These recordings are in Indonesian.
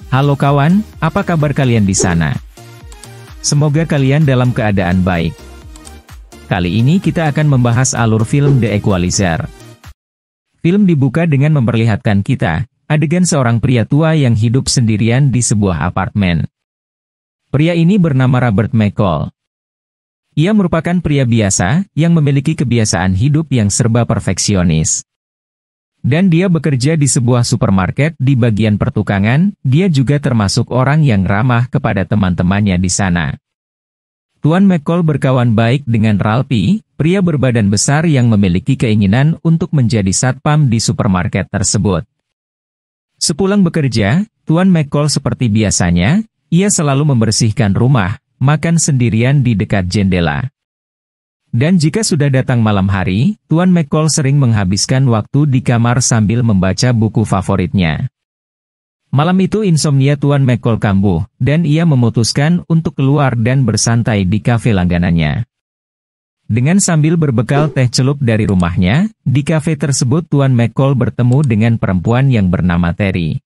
Halo kawan, apa kabar kalian di sana? Semoga kalian dalam keadaan baik. Kali ini kita akan membahas alur film The Equalizer. Film dibuka dengan memperlihatkan kita, adegan seorang pria tua yang hidup sendirian di sebuah apartemen. Pria ini bernama Robert McCall. Ia merupakan pria biasa, yang memiliki kebiasaan hidup yang serba perfeksionis. Dan dia bekerja di sebuah supermarket di bagian pertukangan. Dia juga termasuk orang yang ramah kepada teman-temannya di sana. Tuan McCall berkawan baik dengan Ralphie, pria berbadan besar yang memiliki keinginan untuk menjadi satpam di supermarket tersebut. Sepulang bekerja, Tuan McCall seperti biasanya, ia selalu membersihkan rumah, makan sendirian di dekat jendela. Dan jika sudah datang malam hari, Tuan McCall sering menghabiskan waktu di kamar sambil membaca buku favoritnya. Malam itu insomnia Tuan McCall kambuh, dan ia memutuskan untuk keluar dan bersantai di kafe langganannya. Dengan sambil berbekal teh celup dari rumahnya, di kafe tersebut Tuan McCall bertemu dengan perempuan yang bernama Terry.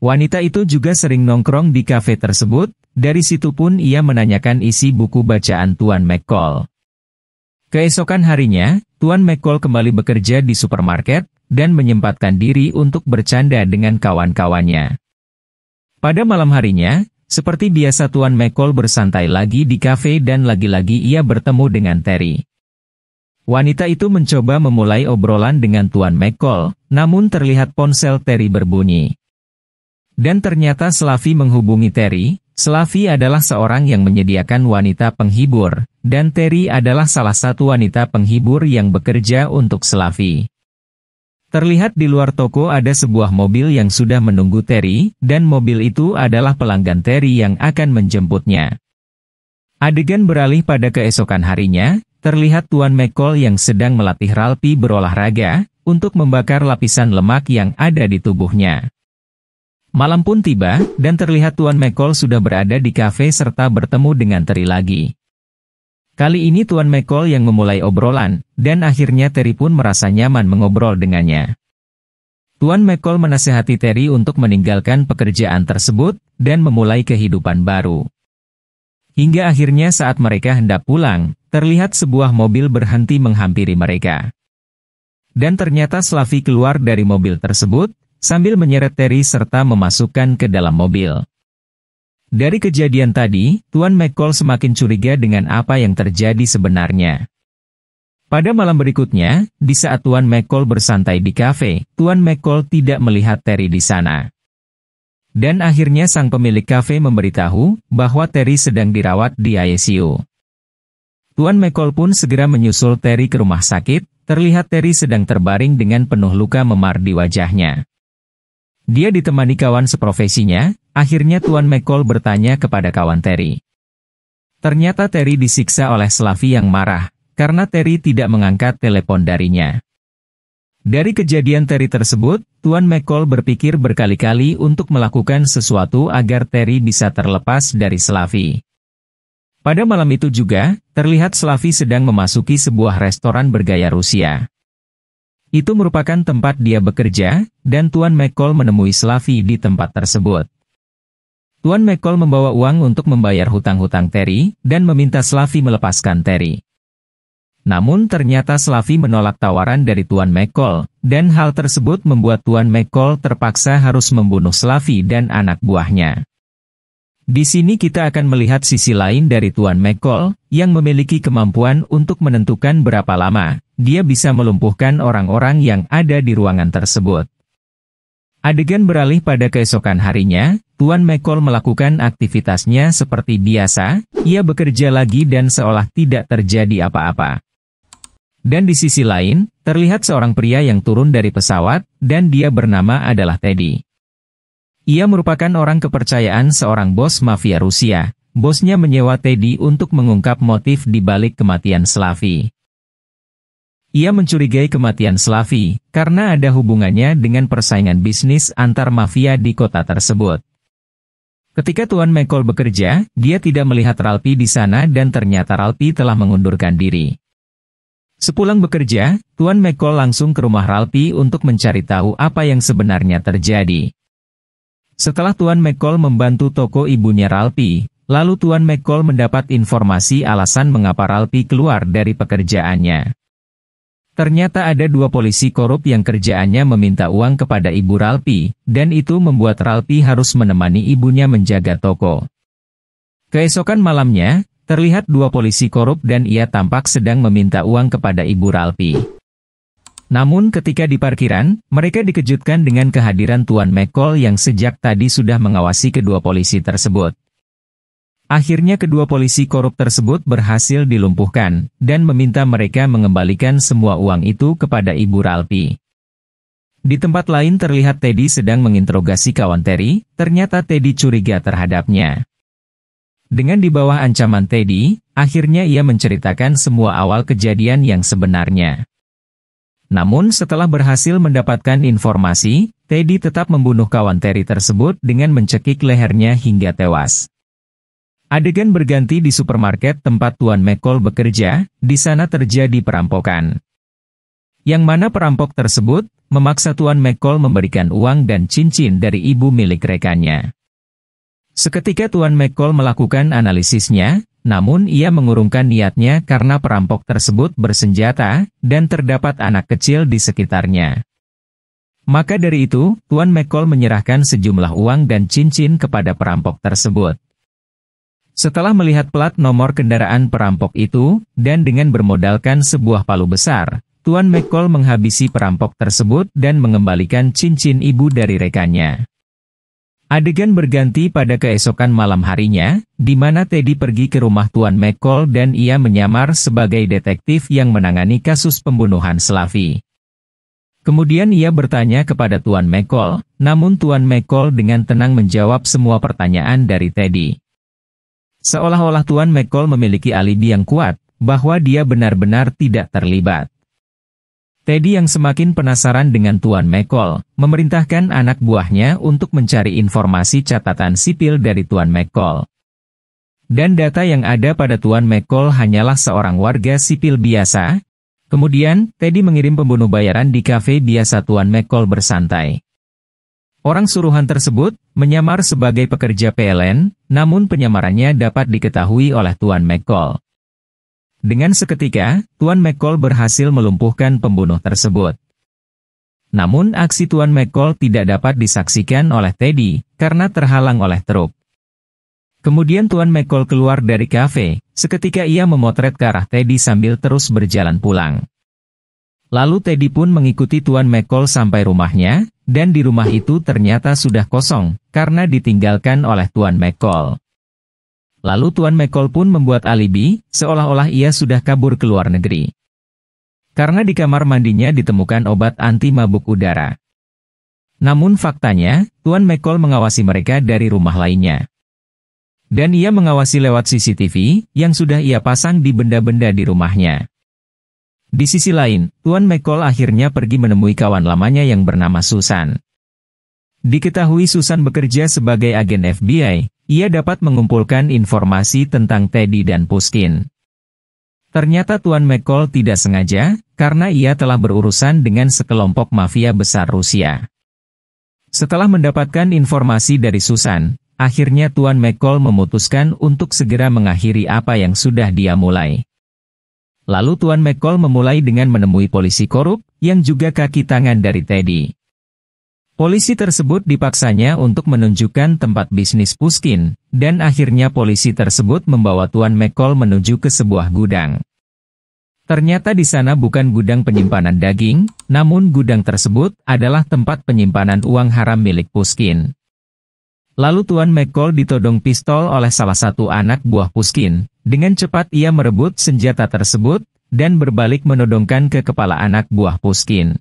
Wanita itu juga sering nongkrong di kafe tersebut, dari situ pun ia menanyakan isi buku bacaan Tuan McCall. Keesokan harinya, Tuan McCall kembali bekerja di supermarket, dan menyempatkan diri untuk bercanda dengan kawan-kawannya. Pada malam harinya, seperti biasa Tuan McCall bersantai lagi di kafe dan lagi-lagi ia bertemu dengan Terry. Wanita itu mencoba memulai obrolan dengan Tuan McCall, namun terlihat ponsel Terry berbunyi. Dan ternyata Slavi menghubungi Terry. Slavi adalah seorang yang menyediakan wanita penghibur, dan Terry adalah salah satu wanita penghibur yang bekerja untuk Slavi. Terlihat di luar toko ada sebuah mobil yang sudah menunggu Terry, dan mobil itu adalah pelanggan Terry yang akan menjemputnya. Adegan beralih pada keesokan harinya, terlihat Tuan McCall yang sedang melatih Ralphie berolahraga, untuk membakar lapisan lemak yang ada di tubuhnya. Malam pun tiba, dan terlihat Tuan McCall sudah berada di kafe serta bertemu dengan Terry lagi. Kali ini Tuan McCall yang memulai obrolan, dan akhirnya Terry pun merasa nyaman mengobrol dengannya. Tuan McCall menasihati Terry untuk meninggalkan pekerjaan tersebut, dan memulai kehidupan baru. Hingga akhirnya saat mereka hendak pulang, terlihat sebuah mobil berhenti menghampiri mereka. Dan ternyata Slavi keluar dari mobil tersebut, sambil menyeret Terry serta memasukkan ke dalam mobil. Dari kejadian tadi, Tuan McCall semakin curiga dengan apa yang terjadi sebenarnya. Pada malam berikutnya, di saat Tuan McCall bersantai di kafe, Tuan McCall tidak melihat Terry di sana. Dan akhirnya sang pemilik kafe memberitahu bahwa Terry sedang dirawat di ICU. Tuan McCall pun segera menyusul Terry ke rumah sakit. Terlihat Terry sedang terbaring dengan penuh luka memar di wajahnya. Dia ditemani kawan seprofesinya. Akhirnya Tuan McCall bertanya kepada kawan Terry. Ternyata Terry disiksa oleh Slavi yang marah, karena Terry tidak mengangkat telepon darinya. Dari kejadian Terry tersebut, Tuan McCall berpikir berkali-kali untuk melakukan sesuatu agar Terry bisa terlepas dari Slavi. Pada malam itu juga, terlihat Slavi sedang memasuki sebuah restoran bergaya Rusia. Itu merupakan tempat dia bekerja, dan Tuan McCall menemui Slavi di tempat tersebut. Tuan McCall membawa uang untuk membayar hutang-hutang Terry, dan meminta Slavi melepaskan Terry. Namun ternyata Slavi menolak tawaran dari Tuan McCall, dan hal tersebut membuat Tuan McCall terpaksa harus membunuh Slavi dan anak buahnya. Di sini kita akan melihat sisi lain dari Tuan McCall, yang memiliki kemampuan untuk menentukan berapa lama dia bisa melumpuhkan orang-orang yang ada di ruangan tersebut. Adegan beralih pada keesokan harinya, Tuan McCall melakukan aktivitasnya seperti biasa, ia bekerja lagi dan seolah tidak terjadi apa-apa. Dan di sisi lain, terlihat seorang pria yang turun dari pesawat, dan dia bernama adalah Teddy. Ia merupakan orang kepercayaan seorang bos mafia Rusia. Bosnya menyewa Teddy untuk mengungkap motif di balik kematian Slavi. Ia mencurigai kematian Slavi, karena ada hubungannya dengan persaingan bisnis antar mafia di kota tersebut. Ketika Tuan McCall bekerja, dia tidak melihat Ralphie di sana dan ternyata Ralphie telah mengundurkan diri. Sepulang bekerja, Tuan McCall langsung ke rumah Ralphie untuk mencari tahu apa yang sebenarnya terjadi. Setelah Tuan McCall membantu toko ibunya Ralphie, lalu Tuan McCall mendapat informasi alasan mengapa Ralphie keluar dari pekerjaannya. Ternyata ada 2 polisi korup yang kerjaannya meminta uang kepada ibu Ralphie, dan itu membuat Ralphie harus menemani ibunya menjaga toko. Keesokan malamnya, terlihat 2 polisi korup dan ia tampak sedang meminta uang kepada ibu Ralphie. Namun ketika di parkiran, mereka dikejutkan dengan kehadiran Tuan McCall yang sejak tadi sudah mengawasi kedua polisi tersebut. Akhirnya kedua polisi korup tersebut berhasil dilumpuhkan, dan meminta mereka mengembalikan semua uang itu kepada ibu Ralphie. Di tempat lain terlihat Teddy sedang menginterogasi kawan Terry, ternyata Teddy curiga terhadapnya. Dengan di bawah ancaman Teddy, akhirnya ia menceritakan semua awal kejadian yang sebenarnya. Namun setelah berhasil mendapatkan informasi, Teddy tetap membunuh kawan Terry tersebut dengan mencekik lehernya hingga tewas. Adegan berganti di supermarket tempat Tuan McCall bekerja, di sana terjadi perampokan. Yang mana perampok tersebut memaksa Tuan McCall memberikan uang dan cincin dari ibu milik rekannya. Seketika Tuan McCall melakukan analisisnya, namun ia mengurungkan niatnya karena perampok tersebut bersenjata, dan terdapat anak kecil di sekitarnya. Maka dari itu, Tuan McCall menyerahkan sejumlah uang dan cincin kepada perampok tersebut. Setelah melihat plat nomor kendaraan perampok itu, dan dengan bermodalkan sebuah palu besar, Tuan McCall menghabisi perampok tersebut dan mengembalikan cincin ibu dari rekannya. Adegan berganti pada keesokan malam harinya, di mana Teddy pergi ke rumah Tuan McCall dan ia menyamar sebagai detektif yang menangani kasus pembunuhan Slavi. Kemudian ia bertanya kepada Tuan McCall, namun Tuan McCall dengan tenang menjawab semua pertanyaan dari Teddy. Seolah-olah Tuan McCall memiliki alibi yang kuat, bahwa dia benar-benar tidak terlibat. Teddy yang semakin penasaran dengan Tuan McCall, memerintahkan anak buahnya untuk mencari informasi catatan sipil dari Tuan McCall. Dan data yang ada pada Tuan McCall hanyalah seorang warga sipil biasa. Kemudian, Teddy mengirim pembunuh bayaran di kafe biasa Tuan McCall bersantai. Orang suruhan tersebut menyamar sebagai pekerja PLN, namun penyamarannya dapat diketahui oleh Tuan McCall. Dengan seketika, Tuan McCall berhasil melumpuhkan pembunuh tersebut. Namun aksi Tuan McCall tidak dapat disaksikan oleh Teddy, karena terhalang oleh truk. Kemudian Tuan McCall keluar dari kafe, seketika ia memotret ke arah Teddy sambil terus berjalan pulang. Lalu Teddy pun mengikuti Tuan McCall sampai rumahnya, dan di rumah itu ternyata sudah kosong, karena ditinggalkan oleh Tuan McCall. Lalu Tuan McCall pun membuat alibi, seolah-olah ia sudah kabur ke luar negeri. Karena di kamar mandinya ditemukan obat anti mabuk udara. Namun faktanya, Tuan McCall mengawasi mereka dari rumah lainnya. Dan ia mengawasi lewat CCTV, yang sudah ia pasang di benda-benda di rumahnya. Di sisi lain, Tuan McCall akhirnya pergi menemui kawan lamanya yang bernama Susan. Diketahui Susan bekerja sebagai agen FBI. Ia dapat mengumpulkan informasi tentang Teddy dan Pushkin. Ternyata Tuan McCall tidak sengaja, karena ia telah berurusan dengan sekelompok mafia besar Rusia. Setelah mendapatkan informasi dari Susan, akhirnya Tuan McCall memutuskan untuk segera mengakhiri apa yang sudah dia mulai. Lalu Tuan McCall memulai dengan menemui polisi korup, yang juga kaki tangan dari Teddy. Polisi tersebut dipaksanya untuk menunjukkan tempat bisnis Pushkin, dan akhirnya polisi tersebut membawa Tuan McCall menuju ke sebuah gudang. Ternyata di sana bukan gudang penyimpanan daging, namun gudang tersebut adalah tempat penyimpanan uang haram milik Pushkin. Lalu Tuan McCall ditodong pistol oleh salah satu anak buah Pushkin. Dengan cepat ia merebut senjata tersebut, dan berbalik menodongkan ke kepala anak buah Pushkin.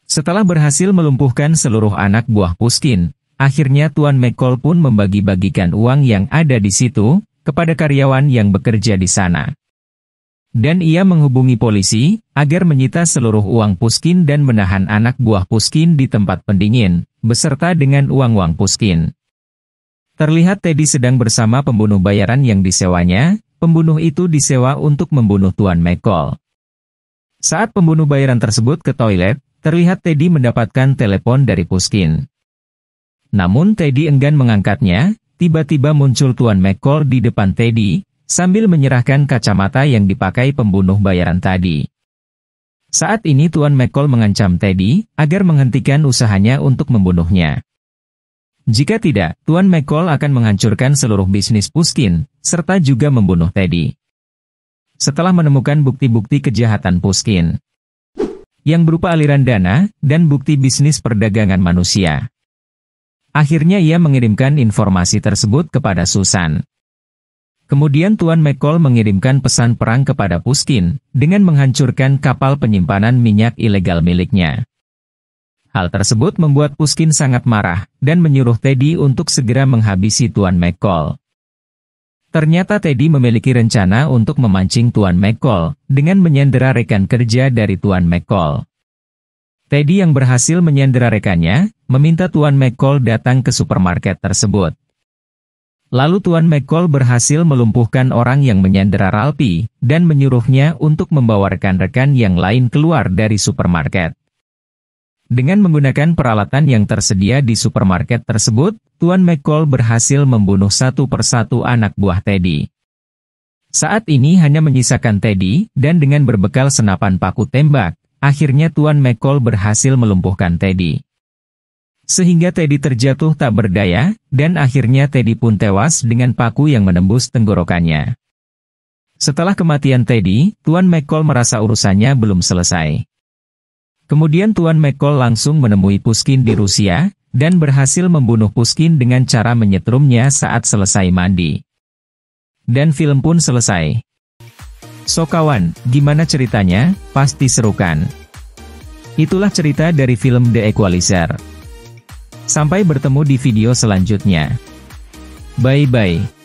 Setelah berhasil melumpuhkan seluruh anak buah Pushkin, akhirnya Tuan McCall pun membagi-bagikan uang yang ada di situ, kepada karyawan yang bekerja di sana. Dan ia menghubungi polisi, agar menyita seluruh uang Pushkin dan menahan anak buah Pushkin di tempat pendingin, beserta dengan uang-uang Pushkin. Terlihat Teddy sedang bersama pembunuh bayaran yang disewanya, pembunuh itu disewa untuk membunuh Tuan McCall. Saat pembunuh bayaran tersebut ke toilet, terlihat Teddy mendapatkan telepon dari Pushkin. Namun Teddy enggan mengangkatnya. Tiba-tiba muncul Tuan McCall di depan Teddy, sambil menyerahkan kacamata yang dipakai pembunuh bayaran tadi. Saat ini Tuan McCall mengancam Teddy, agar menghentikan usahanya untuk membunuhnya. Jika tidak, Tuan McCall akan menghancurkan seluruh bisnis Pushkin, serta juga membunuh Teddy. Setelah menemukan bukti-bukti kejahatan Pushkin, yang berupa aliran dana, dan bukti bisnis perdagangan manusia, akhirnya ia mengirimkan informasi tersebut kepada Susan. Kemudian Tuan McCall mengirimkan pesan perang kepada Pushkin, dengan menghancurkan kapal penyimpanan minyak ilegal miliknya. Hal tersebut membuat Pushkin sangat marah, dan menyuruh Teddy untuk segera menghabisi Tuan McCall. Ternyata Teddy memiliki rencana untuk memancing Tuan McCall, dengan menyandera rekan kerja dari Tuan McCall. Teddy yang berhasil menyandera rekannya, meminta Tuan McCall datang ke supermarket tersebut. Lalu Tuan McCall berhasil melumpuhkan orang yang menyandera Ralphie, dan menyuruhnya untuk membawa rekan-rekan yang lain keluar dari supermarket. Dengan menggunakan peralatan yang tersedia di supermarket tersebut, Tuan McCall berhasil membunuh satu persatu anak buah Teddy. Saat ini hanya menyisakan Teddy, dan dengan berbekal senapan paku tembak, akhirnya Tuan McCall berhasil melumpuhkan Teddy. Sehingga Teddy terjatuh tak berdaya, dan akhirnya Teddy pun tewas dengan paku yang menembus tenggorokannya. Setelah kematian Teddy, Tuan McCall merasa urusannya belum selesai. Kemudian Tuan McCall langsung menemui Pushkin di Rusia, dan berhasil membunuh Pushkin dengan cara menyetrumnya saat selesai mandi. Dan film pun selesai. So kawan, gimana ceritanya? Pasti seru kan? Itulah cerita dari film The Equalizer. Sampai bertemu di video selanjutnya. Bye-bye.